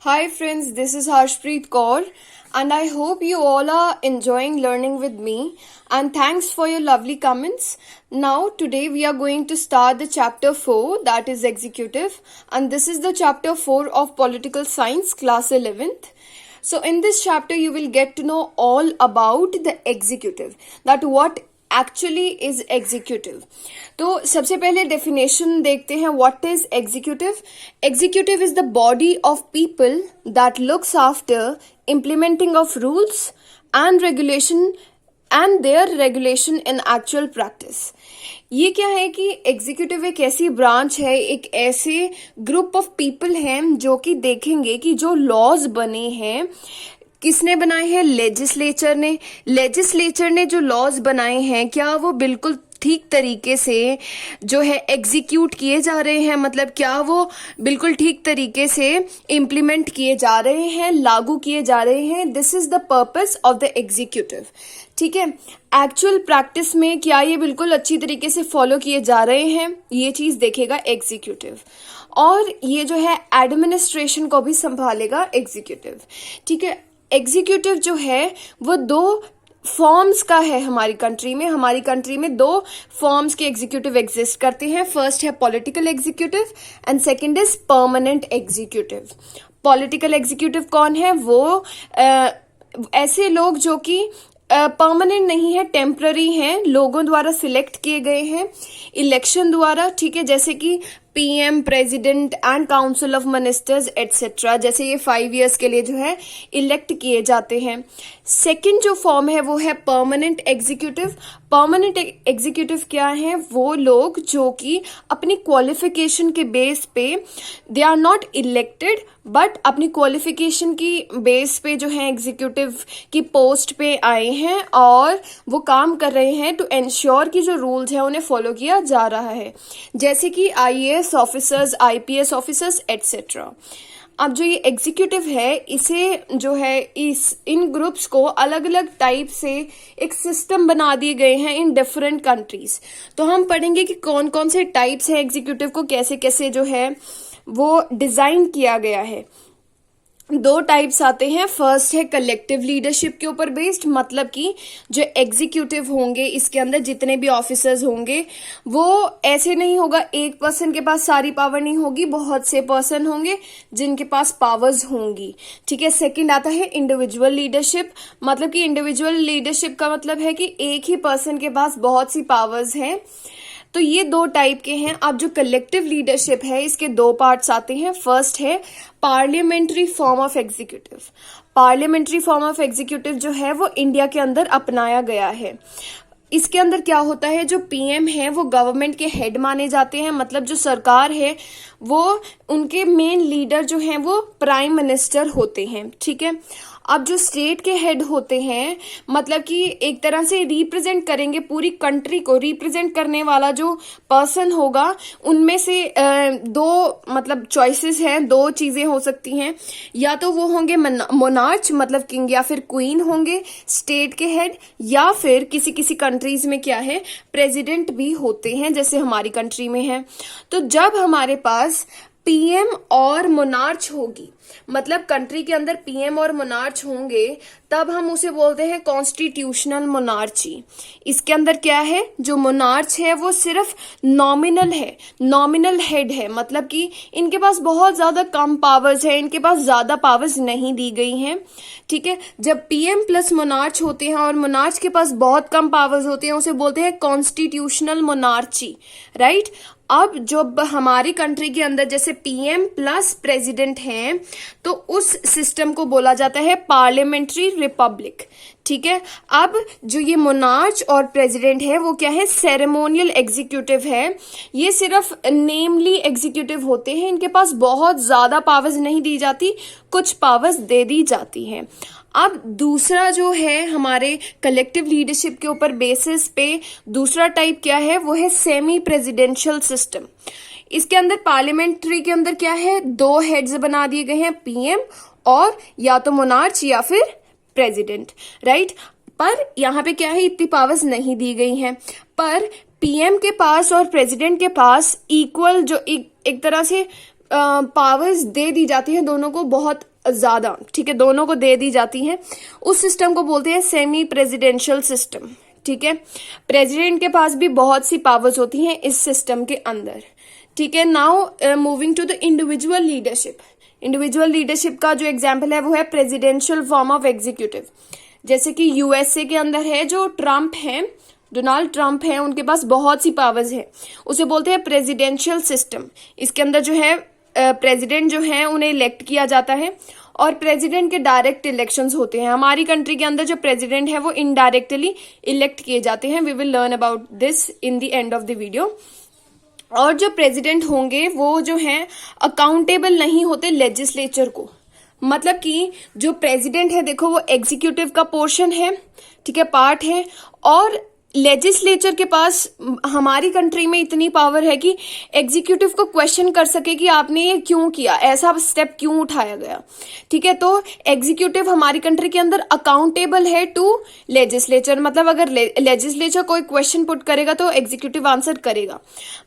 Hi friends, this is Harshpreet Kaur and I hope you all are enjoying learning with me and thanks for your lovely comments. Now today we are going to start the chapter 4, that is executive, and this is the chapter 4 of political science class 11th. So in this chapter you will get to know all about the executive, that what actually is executive. तो सबसे पहले definition देखते हैं what is executive. Executive is the body of people that looks after implementing of rules and regulation and their regulation in actual practice. ये क्या है कि executive एक ऐसी ब्रांच है, एक ऐसे ग्रुप ऑफ पीपल हैं जो कि देखेंगे कि जो लॉज बने हैं किसने बनाए हैं, लेजिस्लेचर ने जो लॉज बनाए हैं क्या वो बिल्कुल ठीक तरीके से जो है एग्जीक्यूट किए जा रहे हैं, मतलब क्या वो बिल्कुल ठीक तरीके से इम्प्लीमेंट किए जा रहे हैं, लागू किए जा रहे हैं. This is the purpose of the executive. ठीक है, एक्चुअल प्रैक्टिस में क्या ये बिल्कुल अच्छी तरीके से फॉलो किए जा रहे हैं, ये चीज देखेगा एग्जीक्यूटिव. और ये जो है एडमिनिस्ट्रेशन को भी संभालेगा एग्जीक्यूटिव. ठीक है, एग्जीक्यूटिव जो है वो दो फॉर्म्स का है. हमारी कंट्री में दो फॉर्म्स के एग्जीक्यूटिव एग्जिस्ट करते हैं. फर्स्ट है political executive and second is permanent executive. Political executive कौन है, वो ऐसे लोग जो कि परमानेंट नहीं है, टेम्पररी हैं, लोगों द्वारा सिलेक्ट किए गए हैं इलेक्शन द्वारा. ठीक है, जैसे कि PM, president and council of ministers etcetera, जैसे ये 5 years के लिए जो है इलेक्ट किए जाते हैं. सेकंड जो फॉर्म है वो है परमानेंट एग्जीक्यूटिव. परमानेंट एग्जीक्यूटिव क्या है, वो लोग जो कि अपनी क्वालिफिकेशन के बेस पे they are not elected but अपनी क्वालिफिकेशन की बेस पे जो है एग्जीक्यूटिव की पोस्ट पे आए हैं और वो काम कर रहे हैं टू एंश्योर कि जो रूल्स हैं उन्हें फॉलो किया जा रहा है, जैसे कि IAS officers, IPS officers etcetera. अब जो ये एग्जीक्यूटिव है इसे जो है इन ग्रुप्स को अलग अलग टाइप से एक सिस्टम बना दिए गए हैं इन डिफरेंट कंट्रीज. तो हम पढ़ेंगे कि कौन कौन से टाइप्स हैं एग्जीक्यूटिव को कैसे कैसे जो है वो डिजाइन किया गया है. 2 टाइप्स आते हैं. फर्स्ट है कलेक्टिव लीडरशिप के ऊपर बेस्ड, मतलब कि जो एग्जीक्यूटिव होंगे इसके अंदर जितने भी ऑफिसर्स होंगे वो ऐसे नहीं होगा एक पर्सन के पास सारी पावर नहीं होगी, बहुत से पर्सन होंगे जिनके पास पावर्स होंगी. ठीक है. सेकंड आता है इंडिविजुअल लीडरशिप, मतलब कि इंडिविजुअल लीडरशिप का मतलब है कि एक ही पर्सन के पास बहुत सी पावर्स हैं. तो ये 2 टाइप के हैं. अब जो कलेक्टिव लीडरशिप है इसके 2 पार्ट्स आते हैं. फर्स्ट है parliamentary form of executive. Parliamentary form of executive जो है वो इंडिया के अंदर अपनाया गया है. इसके अंदर क्या होता है, जो पीएम है वो गवर्नमेंट के हेड माने जाते हैं, मतलब जो सरकार है वो उनके मेन लीडर जो हैं वो प्राइम मिनिस्टर होते हैं. ठीक है. अब जो स्टेट के हेड होते हैं मतलब कि एक तरह से रिप्रेजेंट करेंगे पूरी कंट्री को, रिप्रेजेंट करने वाला जो पर्सन होगा उनमें से 2 मतलब चॉइसेस हैं, 2 चीजें हो सकती हैं. या तो वो होंगे मोनार्च मतलब किंग या फिर क्वीन होंगे स्टेट के हेड, या फिर किसी किसी कंट्रीज में क्या है प्रेसिडेंट भी होते हैं जैसे हमारी कंट्री में है. तो जब हमारे पास पीएम और मोनार्च होगी, मतलब कंट्री के अंदर पीएम और मोनार्च होंगे, तब हम उसे बोलते हैं कॉन्स्टिट्यूशनल मोनार्ची. इसके अंदर क्या है, जो मोनार्च है वो सिर्फ नॉमिनल है, नॉमिनल हेड है, मतलब कि इनके पास बहुत ज्यादा कम पावर्स है, इनके पास ज्यादा पावर्स नहीं दी गई हैं. ठीक है. जब पीएम प्लस मोनार्च होते हैं और मोनार्च के पास बहुत कम पावर्स होते हैं उसे बोलते हैं कॉन्स्टिट्यूशनल मोनार्ची. राइट. अब जब हमारी कंट्री के अंदर जैसे पीएम प्लस प्रेसिडेंट हैं तो उस सिस्टम को बोला जाता है पार्लियामेंट्री रिपब्लिक. ठीक है. अब जो ये मोनार्च और प्रेसिडेंट है वो क्या है, सेरेमोनियल एग्जीक्यूटिव है. ये सिर्फ नेमली एग्जीक्यूटिव होते हैं, इनके पास बहुत ज्यादा पावर्स नहीं दी जाती, कुछ पावर्स दे दी जाती हैं. अब दूसरा जो है हमारे कलेक्टिव लीडरशिप के ऊपर बेसिस पे दूसरा टाइप क्या है, वो है सेमी प्रेसिडेंशियल सिस्टम. इसके अंदर पार्लियामेंट्री के अंदर क्या है, 2 हेड्स बना दिए गए हैं, पीएम और या तो मोनार्च या फिर प्रेसिडेंट. राइट. पर यहाँ पे क्या है, इतनी पावर्स नहीं दी गई हैं. पर पीएम के पास और प्रेसिडेंट के पास इक्वल जो एक तरह से पावर्स दे दी जाती है दोनों को बहुत ज्यादा, ठीक है, दोनों को दे दी जाती है। उस सिस्टम को बोलते हैं सेमी प्रेसिडेंशियल सिस्टम, ठीक है। प्रेसिडेंट के पास भी बहुत सी पावर्स होती हैं इस सिस्टम के अंदर, ठीक है। Now moving to the individual leadership. Individual leadership का जो एग्जाम्पल है वो है प्रेसिडेंशियल फॉर्म ऑफ एग्जीक्यूटिव। जैसे कि यूएसए के अंदर है जो ट्रम्प है, डोनाल्ड ट्रम्प है, उनके पास बहुत सी पावर्स है, उसे बोलते हैं प्रेसिडेंशियल सिस्टम। इसके अंदर जो है प्रेसिडेंट जो है उन्हें इलेक्ट किया जाता है और प्रेसिडेंट के डायरेक्ट इलेक्शंस होते हैं। हमारी कंट्री के अंदर जो प्रेसिडेंट है वो इनडायरेक्टली इलेक्ट किए जाते हैं। We will learn about this in the end of the video. और जो प्रेसिडेंट होंगे वो जो है अकाउंटेबल नहीं होते लेजिस्लेचर को। मतलब कि जो प्रेसिडेंट है देखो वो एग्जीक्यूटिव का पोर्शन है, ठीक है, पार्ट है, और लेजिस्लेचर के पास हमारी कंट्री में इतनी पावर है कि एग्जीक्यूटिव को क्वेश्चन कर सके कि आपने ये क्यों किया, ऐसा स्टेप क्यों उठाया गया, ठीक है। तो एग्जीक्यूटिव हमारी कंट्री के अंदर अकाउंटेबल है टू लेजिस्लेचर। मतलब अगर लेजिस्लेचर कोई क्वेश्चन पुट करेगा तो एग्जीक्यूटिव आंसर करेगा।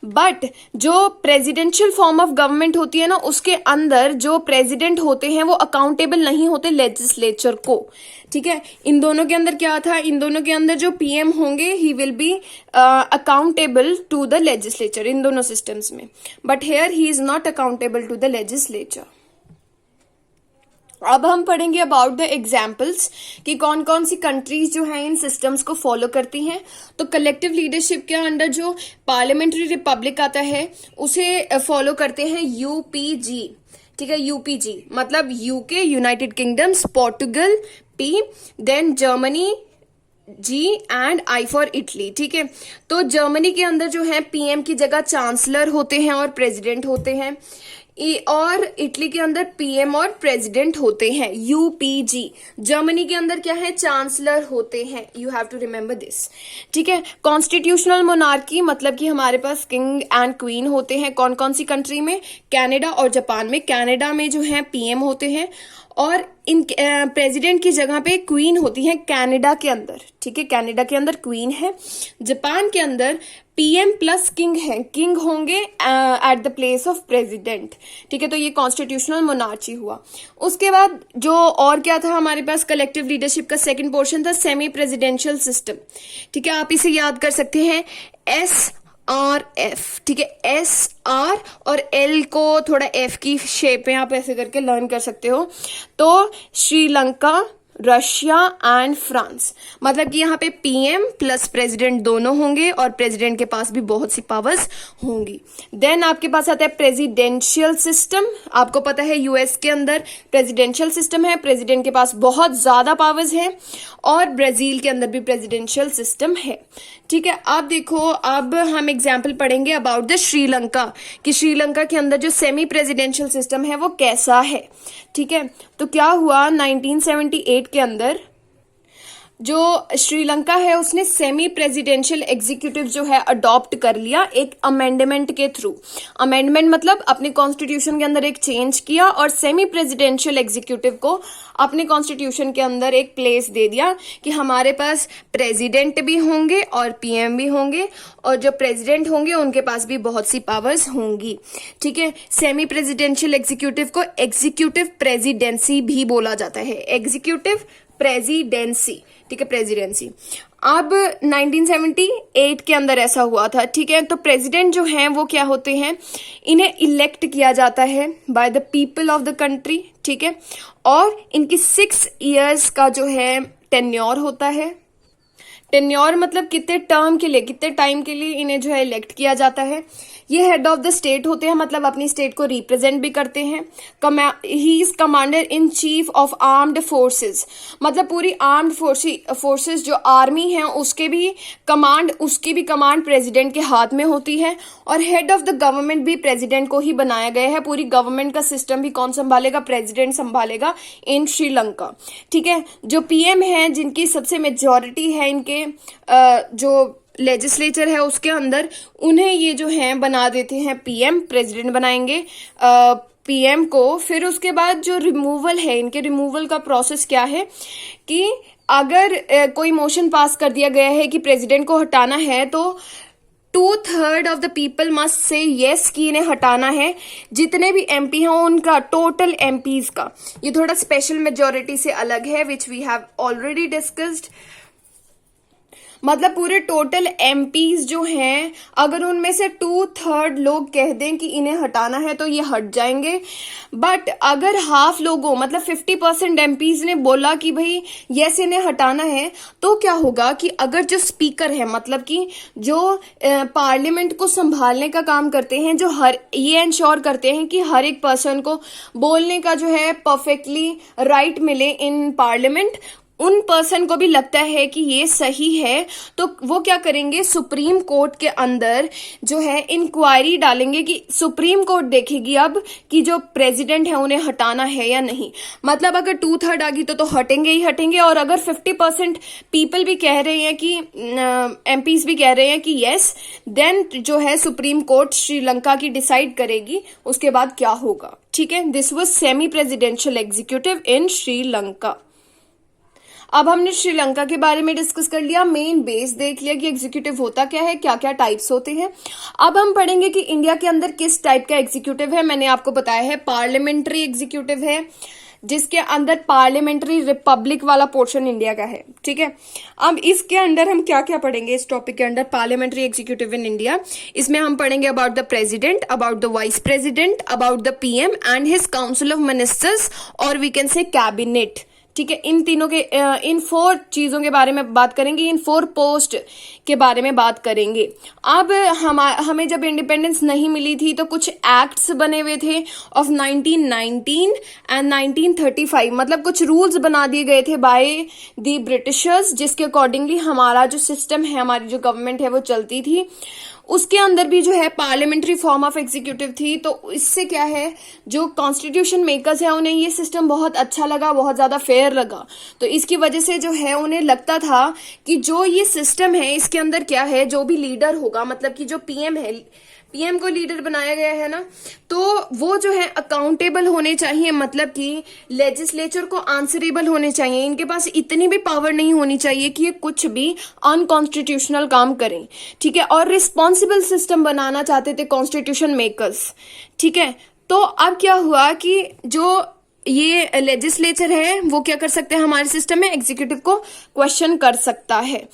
बट जो प्रेसिडेंशियल फॉर्म ऑफ गवर्नमेंट होती है ना, उसके अंदर जो प्रेसिडेंट होते हैं वो अकाउंटेबल नहीं होते लेजिस्लेचर को, ठीक है। इन दोनों के अंदर क्या था, इन दोनों के अंदर जो पीएम होंगे he will be accountable to the legislature इन दोनों सिस्टम्स में, but here he is not accountable to the legislature. अब हम पढ़ेंगे अबाउट द एग्जाम्पल्स कि कौन कौन सी कंट्रीज जो है इन सिस्टम्स को फॉलो करती हैं। तो कलेक्टिव लीडरशिप के अंडर जो पार्लियामेंट्री रिपब्लिक आता है उसे फॉलो करते हैं यूपीजी, ठीक है। यूपीजी मतलब UK, United Kingdoms, Portugal P, then Germany G and I for Italy, ठीक है। तो जर्मनी के अंदर जो है पीएम की जगह चांसलर होते हैं और प्रेसिडेंट होते हैं, और इटली के अंदर पीएम और प्रेसिडेंट होते हैं। यूपीजी जर्मनी के अंदर क्या है, चांसलर होते हैं। You have to remember this, ठीक है। कॉन्स्टिट्यूशनल मोनार्की मतलब कि हमारे पास किंग एंड क्वीन होते हैं। कौन कौन सी कंट्री में, कनाडा और जापान में। कनाडा में जो है पीएम होते हैं और इन प्रेसिडेंट की जगह पे क्वीन होती है कनाडा के अंदर, ठीक है। कनाडा के अंदर क्वीन है। जापान के अंदर पीएम प्लस किंग है, किंग होंगे at the place of president, ठीक है। तो ये कॉन्स्टिट्यूशनल मोनार्ची हुआ। उसके बाद जो और क्या था हमारे पास, कलेक्टिव लीडरशिप का सेकंड पोर्शन था सेमी प्रेसिडेंशियल सिस्टम, ठीक है। आप इसे याद कर सकते हैं SRF, ठीक है। SR और L को थोड़ा F की शेप में आप ऐसे करके लर्न कर सकते हो। तो श्रीलंका, रशिया एंड फ्रांस, मतलब कि यहाँ पे पीएम प्लस प्रेसिडेंट दोनों होंगे और प्रेसिडेंट के पास भी बहुत सी पावर्स होंगी। देन आपके पास आता है प्रेसिडेंशियल सिस्टम। आपको पता है यूएस के अंदर प्रेसिडेंशियल सिस्टम है, प्रेसिडेंट के पास बहुत ज्यादा पावर्स है, और ब्राजील के अंदर भी प्रेसिडेंशियल सिस्टम है, ठीक है। अब देखो, अब हम एग्जाम्पल पढ़ेंगे अबाउट द श्रीलंका कि श्रीलंका के अंदर जो सेमी प्रेसिडेंशियल सिस्टम है वो कैसा है, ठीक है। तो क्या हुआ, 1978 के अंदर जो श्रीलंका है उसने सेमी प्रेसिडेंशियल एग्जीक्यूटिव जो है अडॉप्ट कर लिया एक अमेंडमेंट के थ्रू। अमेंडमेंट मतलब अपने कॉन्स्टिट्यूशन के अंदर एक चेंज किया और सेमी प्रेसिडेंशियल एग्जीक्यूटिव को अपने कॉन्स्टिट्यूशन के अंदर एक प्लेस दे दिया कि हमारे पास प्रेसिडेंट भी होंगे और पीएम भी होंगे, और जो प्रेसिडेंट होंगे उनके पास भी बहुत सी पावर्स होंगी, ठीक है। सेमी प्रेसिडेंशियल एग्जीक्यूटिव को एग्जीक्यूटिव प्रेसिडेंसी भी बोला जाता है, एग्जीक्यूटिव प्रेसिडेंसी, ठीक है, प्रेसिडेंसी। अब 1978 के अंदर ऐसा हुआ था, ठीक है। तो प्रेसिडेंट जो हैं वो क्या होते हैं, इन्हें इलेक्ट किया जाता है by the people of the country, ठीक है, और इनकी 6 इयर्स का जो है टेन्योर होता है। टेन्योर मतलब कितने टर्म के लिए, कितने टाइम के लिए इन्हें जो है इलेक्ट किया जाता है। ये हेड ऑफ द स्टेट होते हैं, मतलब अपनी स्टेट को रिप्रेजेंट भी करते हैं। He is commander in chief of armed forces, मतलब पूरी आर्म्ड फोर्सेस जो आर्मी है उसकी भी कमांड प्रेसिडेंट के हाथ में होती है। और हेड ऑफ द गवर्नमेंट भी प्रेसिडेंट को ही बनाया गया है। पूरी गवर्नमेंट का सिस्टम भी कौन संभालेगा, प्रेसिडेंट संभालेगा इन श्रीलंका, ठीक है। जो पीएम है जिनकी सबसे मेजॉरिटी है इनके जो लेजिस्लेचर है उसके अंदर, उन्हें ये जो है बना देते हैं पीएम, प्रेसिडेंट बनाएंगे पीएम को। फिर उसके बाद जो रिमूवल है, इनके रिमूवल का प्रोसेस क्या है कि अगर कोई मोशन पास कर दिया गया है कि प्रेसिडेंट को हटाना है, तो 2/3 of the people must say yes कि इन्हें हटाना है। जितने भी एमपी हैं उनका टोटल एमपीज का, ये थोड़ा स्पेशल मेजोरिटी से अलग है which we have already discussed. मतलब पूरे टोटल एमपीज जो हैं अगर उनमें से 2/3 लोग कह दें कि इन्हें हटाना है तो ये हट जाएंगे। बट अगर हाफ लोगों मतलब 50% एमपीज ने बोला कि भाई यस इन्हें हटाना है, तो क्या होगा कि अगर जो स्पीकर है मतलब कि जो पार्लियामेंट को संभालने का काम करते हैं, जो ये इंश्योर करते हैं कि हर एक पर्सन को बोलने का जो है परफेक्टली राइट मिले इन पार्लियामेंट, उन पर्सन को भी लगता है कि ये सही है, तो वो क्या करेंगे, सुप्रीम कोर्ट के अंदर जो है इंक्वायरी डालेंगे कि सुप्रीम कोर्ट देखेगी अब कि जो प्रेसिडेंट है उन्हें हटाना है या नहीं। मतलब अगर 2/3 आ गई तो हटेंगे ही हटेंगे, और अगर 50% पीपल भी कह रहे हैं कि एमपीज भी कह रहे हैं कि यस, देन जो है सुप्रीम कोर्ट श्रीलंका की डिसाइड करेगी उसके बाद क्या होगा। ठीक है, this was semi presidential executive इन श्रीलंका। अब हमने श्रीलंका के बारे में डिस्कस कर लिया, मेन बेस देख लिया कि एग्जीक्यूटिव होता क्या है, क्या क्या टाइप्स होते हैं। अब हम पढ़ेंगे कि इंडिया के अंदर किस टाइप का एग्जीक्यूटिव है। मैंने आपको बताया है पार्लियामेंट्री एग्जीक्यूटिव है, जिसके अंदर पार्लियामेंट्री रिपब्लिक वाला पोर्शन इंडिया का है। ठीक है, अब इसके अंदर हम क्या क्या पढ़ेंगे इस टॉपिक के अंदर, पार्लियामेंट्री एग्जीक्यूटिव इन इंडिया। इसमें हम पढ़ेंगे about the president, about the vice president, about the PM and his council of ministers, और वी कैन से कैबिनेट। ठीक है, इन तीनों के इन 4 चीजों के बारे में बात करेंगे, इन 4 पोस्ट के बारे में बात करेंगे। अब हमें जब इंडिपेंडेंस नहीं मिली थी तो कुछ एक्ट्स बने हुए थे ऑफ 1919 एंड 1935, मतलब कुछ रूल्स बना दिए गए थे बाय द ब्रिटिशर्स, जिसके अकॉर्डिंगली हमारा जो सिस्टम है, हमारी जो गवर्नमेंट है वो चलती थी। उसके अंदर भी जो है पार्लियामेंट्री फॉर्म ऑफ एग्जीक्यूटिव थी। तो इससे क्या है, जो कॉन्स्टिट्यूशन मेकर्स है उन्हें ये सिस्टम बहुत अच्छा लगा, बहुत ज्यादा फेयर लगा। तो इसकी वजह से जो है उन्हें लगता था कि जो ये सिस्टम है इसके अंदर क्या है, जो भी लीडर होगा, मतलब कि जो पीएम है, पीएम को लीडर बनाया गया है ना, तो वो जो है अकाउंटेबल होने चाहिए, मतलब कि लेजिस्लेचर को आंसरेबल होने चाहिए। इनके पास इतनी भी पावर नहीं होनी चाहिए कि ये कुछ भी अनकॉन्स्टिट्यूशनल काम करें। ठीक है, और रिस्पॉन्सिबल सिस्टम बनाना चाहते थे कॉन्स्टिट्यूशन मेकर्स। ठीक है, तो अब क्या हुआ कि जो ये लेजिस्लेचर है वो क्या कर सकते हैं, हमारे सिस्टम में एग्जीक्यूटिव को क्वेश्चन कर सकता है।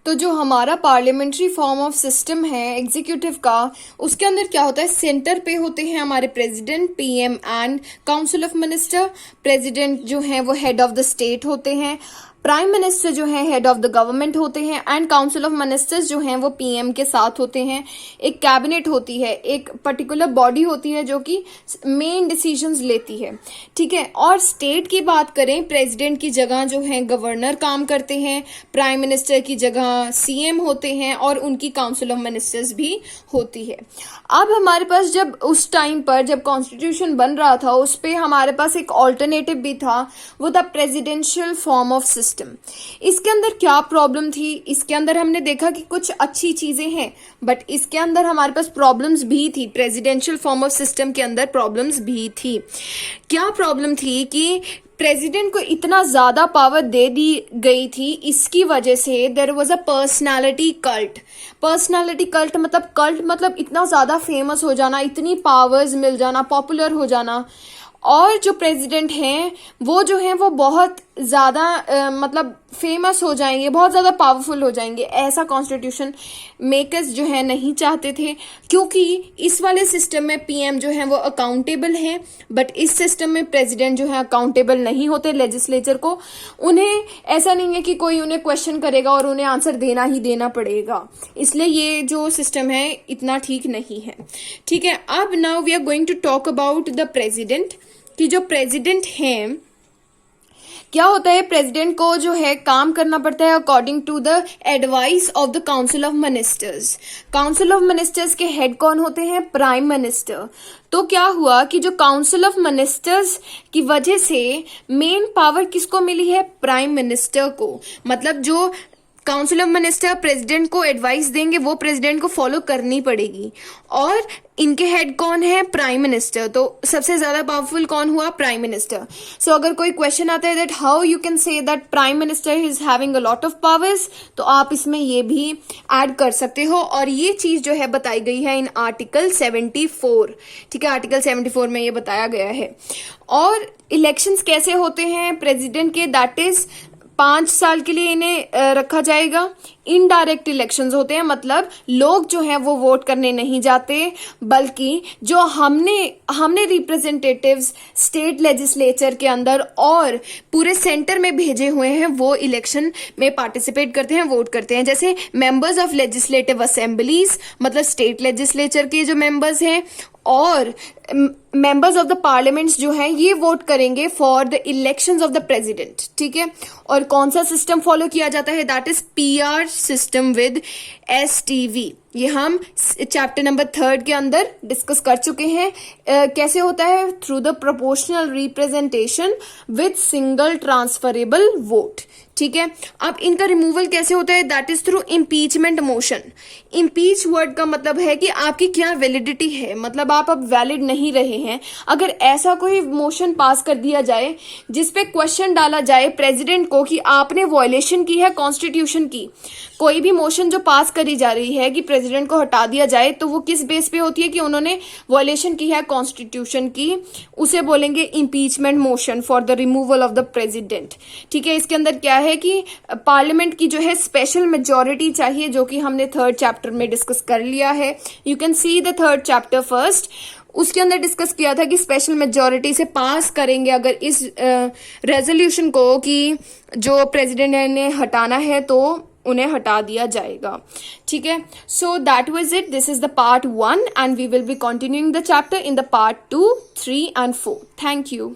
तो जो हमारा पार्लियामेंट्री फॉर्म ऑफ सिस्टम है एग्जीक्यूटिव का, उसके अंदर क्या होता है, सेंटर पे होते हैं हमारे president, PM and council of minister. President जो है वो हेड ऑफ द स्टेट होते हैं, प्राइम मिनिस्टर जो है हेड ऑफ द गवर्नमेंट होते हैं, एंड काउंसिल ऑफ मिनिस्टर्स जो हैं वो पीएम के साथ होते हैं। एक कैबिनेट होती है, एक पर्टिकुलर बॉडी होती है जो कि मेन डिसीजंस लेती है। ठीक है, और स्टेट की बात करें, प्रेसिडेंट की जगह जो है गवर्नर काम करते हैं, प्राइम मिनिस्टर की जगह सीएम होते हैं, और उनकी काउंसिल ऑफ मिनिस्टर्स भी होती है। अब हमारे पास जब उस टाइम पर जब कॉन्स्टिट्यूशन बन रहा था, उस पर हमारे पास एक ऑल्टरनेटिव भी था, वो था प्रेसिडेंशियल फॉर्म ऑफ सिस्टम। इसके अंदर क्या प्रॉब्लम थी, इसके अंदर हमने देखा कि कुछ अच्छी चीजें हैं, बट इसके अंदर हमारे पास प्रॉब्लम्स भी थी। प्रेसिडेंशियल फॉर्म ऑफ सिस्टम के अंदर प्रॉब्लम्स भी थी। क्या प्रॉब्लम थी कि प्रेसिडेंट को इतना ज्यादा पावर दे दी गई थी, इसकी वजह से there was a personality cult. Personality cult मतलब इतना ज्यादा फेमस हो जाना, इतनी पावर्स मिल जाना, पॉपुलर हो जाना, और जो प्रेसिडेंट हैं वो जो हैं वो बहुत ज़्यादा मतलब फेमस हो जाएंगे, बहुत ज़्यादा पावरफुल हो जाएंगे। ऐसा कॉन्स्टिट्यूशन मेकर्स जो है नहीं चाहते थे, क्योंकि इस वाले सिस्टम में पीएम जो है वो अकाउंटेबल हैं, बट इस सिस्टम में प्रेसिडेंट जो है अकाउंटेबल नहीं होते लेजिस्लेचर को। उन्हें ऐसा नहीं है कि कोई उन्हें क्वेश्चन करेगा और उन्हें आंसर देना ही देना पड़ेगा, इसलिए ये जो सिस्टम है इतना ठीक नहीं है। ठीक है, अब now we are going to talk about the president, कि जो प्रेसिडेंट हैं क्या होता है, प्रेसिडेंट को जो है काम करना पड़ता है according to the advice of the council of ministers. Council of ministers के हेड कौन होते हैं, प्राइम मिनिस्टर। तो क्या हुआ कि जो काउंसिल ऑफ मिनिस्टर्स की वजह से मेन पावर किसको मिली है, प्राइम मिनिस्टर को। मतलब जो काउंसिल ऑफ मिनिस्टर प्रेसिडेंट को एडवाइस देंगे, वो प्रेसिडेंट को फॉलो करनी पड़ेगी। और इनके हेड कौन है? Prime minister. तो सबसे ज्यादा पावरफुल कौन हुआ? Prime minister. सो अगर कोई क्वेश्चन आता है that how you can say that prime minister is having a lot of powers, तो आप इसमें ये भी ऐड कर सकते हो। और ये चीज जो है बताई गई है इन आर्टिकल 74, ठीक है, आर्टिकल 74 में ये बताया गया है। और इलेक्शंस कैसे होते हैं प्रेसिडेंट के? दैट इज 5 साल के लिए इन्हें रखा जाएगा। इनडायरेक्ट इलेक्शंस होते हैं, मतलब लोग जो हैं वो वोट करने नहीं जाते, बल्कि जो हमने रिप्रेजेंटेटिव्स स्टेट लेजिस्लेचर के अंदर और पूरे सेंटर में भेजे हुए हैं वो इलेक्शन में पार्टिसिपेट करते हैं, वोट करते हैं। जैसे मेंबर्स ऑफ लेजिस्लेटिव असेंबलीज, मतलब स्टेट लेजिस्लेचर के जो मेंबर्स हैं, और मेंबर्स ऑफ द पार्लियामेंट्स जो हैं ये वोट करेंगे for the elections of the president, ठीक है। और कौन सा सिस्टम फॉलो किया जाता है? That is PR system with STV. ये हम चैप्टर नंबर 3 के अंदर डिस्कस कर चुके हैं। कैसे होता है? Through the proportional representation with single transferable vote, ठीक है। अब इनका रिमूवल कैसे होता है? That is through impeachment motion. Impeach word का मतलब है कि आपकी क्या वैलिडिटी है, मतलब आप अब वैलिड नहीं रहे हैं। अगर ऐसा कोई मोशन पास कर दिया जाए जिसपे क्वेश्चन डाला जाए प्रेसिडेंट को कि आपने वॉयलेशन की है कॉन्स्टिट्यूशन की, कोई भी मोशन जो पास करी जा रही है कि प्रेसिडेंट को हटा दिया जाए, तो वो किस बेस पे होती है कि उन्होंने वॉयलेशन की है कॉन्स्टिट्यूशन की, उसे बोलेंगे impeachment motion for the removal of the president, ठीक है। इसके अंदर क्या है कि पार्लियामेंट की जो है स्पेशल मेजॉरिटी चाहिए, जो कि हमने 3rd चैप्टर में डिस्कस कर लिया है। You can see the 3rd chapter first. उसके अंदर डिस्कस किया था कि स्पेशल मेजॉरिटी से पास करेंगे अगर इस रेजोल्यूशन को कि जो प्रेसिडेंट ने हटाना है तो उन्हें हटा दिया जाएगा, ठीक है। So that was it. This is the part 1 and we will be continuing the chapter in the part 2, 3 and 4. Thank you.